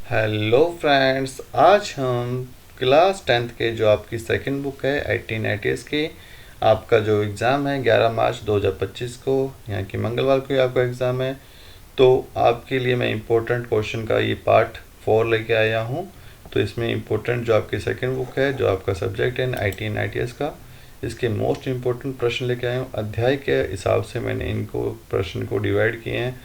Hello friends, आज हम class 10th के जो आपकी सेकंड बुक है 1880s की, आपका जो एग्ज़ाम है 11 मार्च 2025 को, यहाँ की मंगलवार को ही आपका एग्ज़ाम है। तो आपके लिए मैं इम्पोर्टेंट क्वेश्चन का ये पार्ट 4 लेके आया हूँ। तो इसमें इम्पोर्टेंट जो आपकी सेकंड बुक है, जो आपका सब्जेक्ट है 1880s का, इसके मोस्ट इम्पोर्टेंट प्रश्न लेके आया हूँ। अध्याय के हिसाब से मैंने इनको प्रश्न को डिवाइड किए हैं।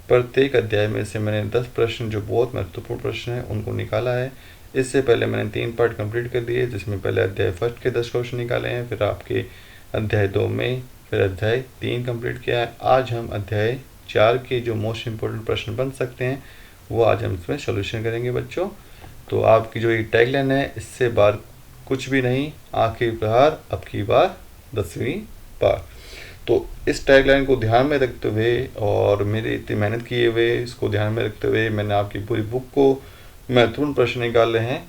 प्रत्येक अध्याय में से मैंने 10 प्रश्न जो बहुत महत्वपूर्ण प्रश्न हैं उनको निकाला है। इससे पहले मैंने 3 पार्ट कंप्लीट कर दिए, जिसमें पहले अध्याय फर्स्ट के 10 क्वेश्चन निकाले हैं, फिर आपके अध्याय 2 में, फिर अध्याय 3 कंप्लीट किया है। आज हम अध्याय 4 के जो मोस्ट इम्पोर्टेंट प्रश्न बन सकते हैं वो आज हम इसमें सोल्यूशन करेंगे बच्चों। तो आपकी जो ये टैगलाइन है, इससे बार कुछ भी नहीं, आखिरी प्रहार अब की बार 10वीं पार। तो इस टैगलाइन को ध्यान में रखते हुए और मेरी इतनी मेहनत किए हुए इसको ध्यान में रखते हुए मैंने आपकी पूरी बुक को महत्वपूर्ण प्रश्न निकाले हैं,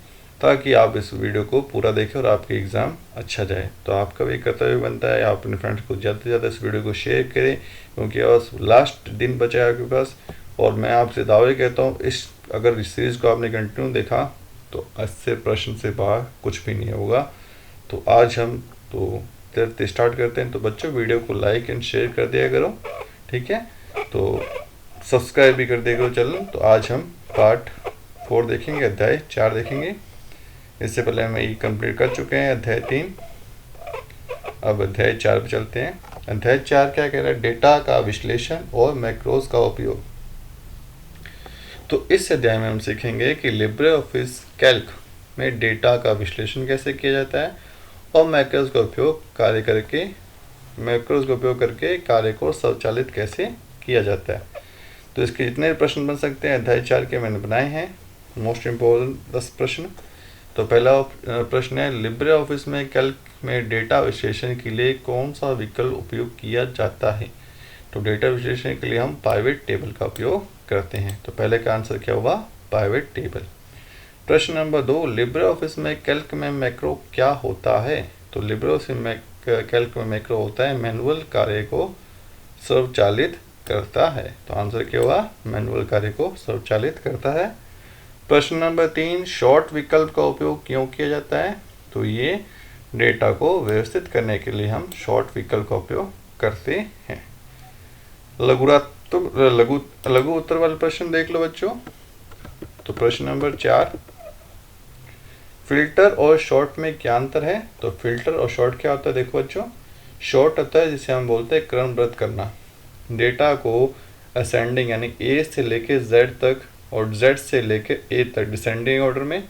ताकि आप इस वीडियो को पूरा देखें और आपके एग्ज़ाम अच्छा जाए। तो आपका भी कर्तव्य बनता है, आप अपने फ्रेंड्स को ज़्यादा से ज़्यादा इस वीडियो को शेयर करें, क्योंकि बस लास्ट दिन बचा है आपके पास। और मैं आपसे दावे कहता हूँ, अगर इस सीरीज़ को आपने कंटिन्यू देखा तो 80 प्रश्न से बाहर कुछ भी नहीं होगा। तो आज हम तो स्टार्ट करते हैं। तो बच्चों, वीडियो को लाइक एंड शेयर कर दिया करो, ठीक है। तो सब्सक्राइब भी कर दिया करो चैनल। तो आज हम पार्ट 4 देखेंगे, अध्याय 4 देखेंगे। इससे पहले हम ये कंप्लीट कर चुके हैं अध्याय 3। अब अध्याय 4 पे चलते हैं। अध्याय 4 क्या कह रहा है? डेटा का विश्लेषण और मैक्रोज का उपयोग। तो इस अध्याय में हम सीखेंगे कि लिब्रे ऑफिस कैल्क में डेटा का विश्लेषण कैसे किया जाता है और मैक्रोज का उपयोग करके कार्य को स्वचालित कैसे किया जाता है। तो इसके जितने प्रश्न बन सकते हैं अध्याय 4 के मैंने बनाए हैं, मोस्ट इम्पोर्टेंट 10 प्रश्न। तो पहला प्रश्न है, लिब्रे ऑफिस में कैल्क में डेटा विश्लेषण के लिए कौन सा विकल्प उपयोग किया जाता है? तो डेटा विश्लेषण के लिए हम पाइवेट टेबल का उपयोग करते हैं। तो पहले का आंसर क्या होगा? Pivot table. प्रश्न नंबर 2, लिब्रे ऑफिस में कैल्क में मैक्रो क्या होता है? तो लिब्रे ऑफिस में कैल्क में मैक्रो होता है मैनुअल कार्य को स्वचालित करता है। तो आंसर क्या होगा? मैनुअल कार्य को स्वचालित करता है। प्रश्न नंबर 3, शॉर्ट विकल्प का उपयोग क्यों किया जाता है? तो ये डेटा को व्यवस्थित करने के लिए हम शॉर्ट विकल्प का उपयोग करते हैं। लघु उत्तर वाले प्रश्न देख लो बच्चों। तो प्रश्न नंबर 4, फिल्टर और शॉर्ट में क्या अंतर है? तो फिल्टर और शॉर्ट क्या होता है? देखो बच्चों, शॉर्ट होता है जिसे हम बोलते हैं क्रमबद्ध करना, डेटा को असेंडिंग यानी ए से लेके जेड तक और जेड से लेके ए तक डिसेंडिंग ऑर्डर में,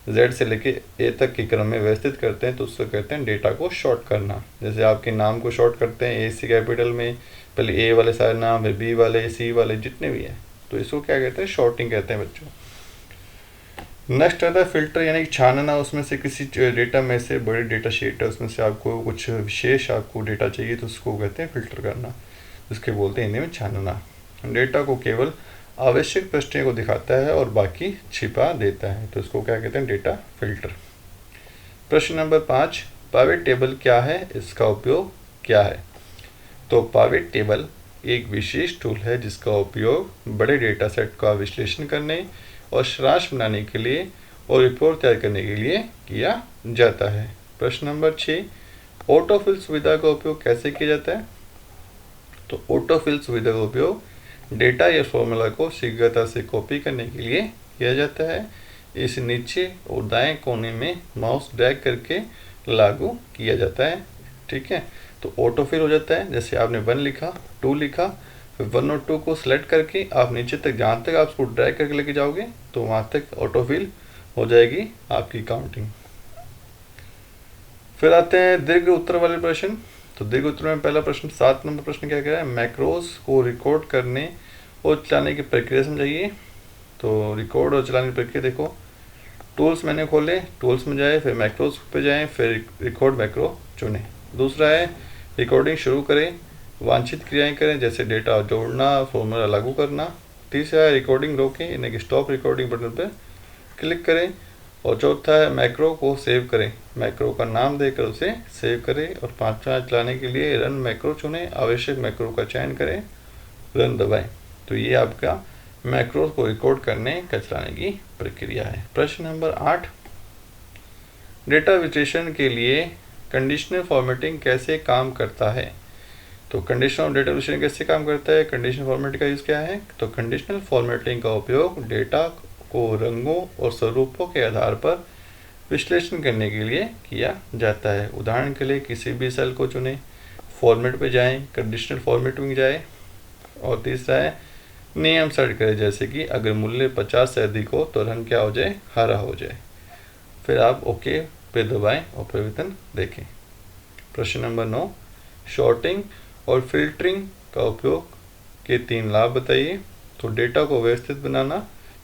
जेड से लेके ए तक के क्रम में व्यवस्थित करते हैं। तो उसको कहते हैं डेटा को शॉर्ट करना। जैसे आपके नाम को शॉर्ट करते हैं, ए सी कैपिटल में पहले ए वाले सारे नाम, फिर बी वाले, सी वाले, जितने भी हैं, तो इसको क्या कहते हैं? शॉर्टिंग कहते हैं बच्चों। नेक्स्ट आता है फिल्टर यानी छानना। उसमें से किसी डेटा में से, बड़े डेटा शीट है उसमें से आपको कुछ विशेष आपको डेटा चाहिए, तो उसको कहते हैं फिल्टर करना, जिसके बोलते हैं हिंदी में छानना। डेटा को केवल आवश्यक पृष्ठों को दिखाता है और बाकी छिपा देता है, तो इसको क्या कहते हैं? Data filter. प्रश्न नंबर 5, पाइवेट टेबल क्या है, इसका उपयोग क्या है? तो पाइवेट टेबल एक विशेष टूल है जिसका उपयोग बड़े डेटा सेट का विश्लेषण करने और सारांश बनाने के लिए और रिपोर्ट तैयार करने के लिए किया जाता है। प्रश्न नंबर 6, ऑटोफिल सुविधा का उपयोग कैसे किया जाता है? तो ऑटोफिल सुविधा का उपयोग डेटा या फॉर्मूला को शीघ्रता से कॉपी करने के लिए किया जाता है। इस नीचे और दाएं कोने में माउस ड्रैग करके लागू किया जाता है, ठीक है। तो ऑटोफिल हो जाता है, जैसे आपने 1 लिखा, 2 लिखा, फिर 1 और 2 को सिलेक्ट करके आप नीचे तक, जहाँ तक आप उसको ड्रैग करके लेके जाओगे तो वहाँ तक ऑटोफिल हो जाएगी आपकी काउंटिंग। फिर आते हैं दीर्घ उत्तर वाले प्रश्न। तो दीर्घ उत्तर में पहला प्रश्न, 7 नंबर प्रश्न क्या कह रहा है? मैक्रोज को रिकॉर्ड करने और चलाने की प्रक्रिया समझाइए। तो रिकॉर्ड और चलाने की प्रक्रिया देखो, टूल्स मैंने खोले, टूल्स में जाए, फिर मैक्रोज पे जाएँ, फिर रिकॉर्ड मैक्रो चुने। दूसरा है रिकॉर्डिंग शुरू करें, वांछित क्रियाएं करें, जैसे डेटा जोड़ना, फॉर्मूला लागू करना। तीसरा है रिकॉर्डिंग रोकें, यानी कि स्टॉप रिकॉर्डिंग बटन पर क्लिक करें। और चौथा है मैक्रो को सेव करें, मैक्रो का नाम देकर उसे सेव करें। और पांचवा, चलाने के लिए रन मैक्रो चुनें, आवश्यक मैक्रो का चयन करें, रन दबाएं। तो ये आपका मैक्रोज को रिकॉर्ड करने का चलाने की प्रक्रिया है। प्रश्न नंबर 8, डेटा विश्लेषण के लिए कंडीशनल फॉर्मेटिंग कैसे काम करता है? तो कंडीशनल डेटा विश्लेषण कैसे काम करता है, कंडीशनल फॉर्मेटिंग का यूज़ क्या है? तो कंडीशनल फॉर्मेटिंग का उपयोग डेटा को रंगों और स्वरूपों के आधार पर विश्लेषण करने के लिए किया जाता है। उदाहरण के लिए किसी भी सेल को चुनें, फॉर्मेट पे जाएं, कंडीशनल फॉर्मेट में जाएं, और तीसरा है नियम सेट करें, जैसे कि अगर मूल्य 50 से अधिक हो तो रंग क्या हो जाए? हरा हो जाए। फिर आप ओके पे दबाएं और परिवर्तन देखें। प्रश्न नंबर 9, शॉर्टिंग और फिल्टरिंग का उपयोग के 3 लाभ बताइए। तो डेटा को व्यवस्थित बनाना,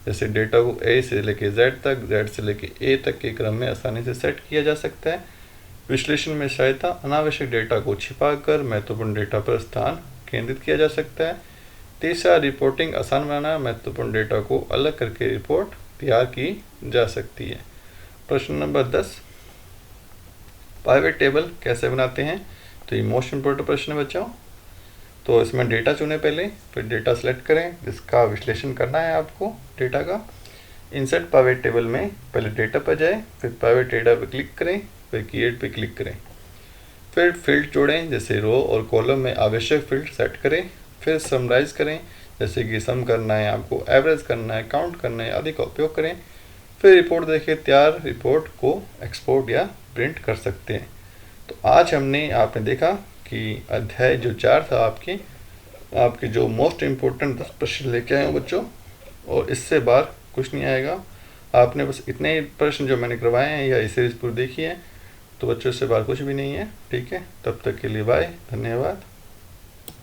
जैसे डेटा को ए से लेके जेड तक, जेड से लेके ए तक के क्रम में आसानी से सेट किया जा सकता है। विश्लेषण में सहायता, अनावश्यक डेटा को छिपाकर महत्वपूर्ण डेटा पर स्थान केंद्रित किया जा सकता है। तीसरा, रिपोर्टिंग आसान बनाना, महत्वपूर्ण डेटा को अलग करके रिपोर्ट तैयार की जा सकती है। प्रश्न नंबर 10, पाइवट टेबल कैसे बनाते हैं? तो ये मोस्ट इंपोर्टेंट प्रश्न है बच्चों। तो इसमें डेटा चुने पहले, फिर डेटा सेलेक्ट करें जिसका विश्लेषण करना है आपको डेटा का। इंसर्ट पाइवट टेबल में पहले डेटा पर जाए, फिर पाइवट डेटा पर क्लिक करें, फिर क्रिएट पे क्लिक करें। फिर फील्ड जोड़ें, जैसे रो और कॉलम में आवश्यक फील्ड सेट करें। फिर समराइज़ करें, जैसे कि सम करना है आपको, एवरेज करना है, काउंट करना है आदि का उपयोग करें। फिर रिपोर्ट देखिए, तैयार रिपोर्ट को एक्सपोर्ट या प्रिंट कर सकते हैं। तो आज आपने देखा कि अध्याय जो 4 था आपके जो मोस्ट इम्पोर्टेंट 10 प्रश्न लेके आए हो बच्चों, और इससे बाहर कुछ नहीं आएगा। आपने बस इतने ही प्रश्न जो मैंने करवाए हैं या इस सीरीज पूरी देखी है, तो बच्चों से बाहर कुछ भी नहीं है। ठीक है, तब तक के लिए बाय, धन्यवाद।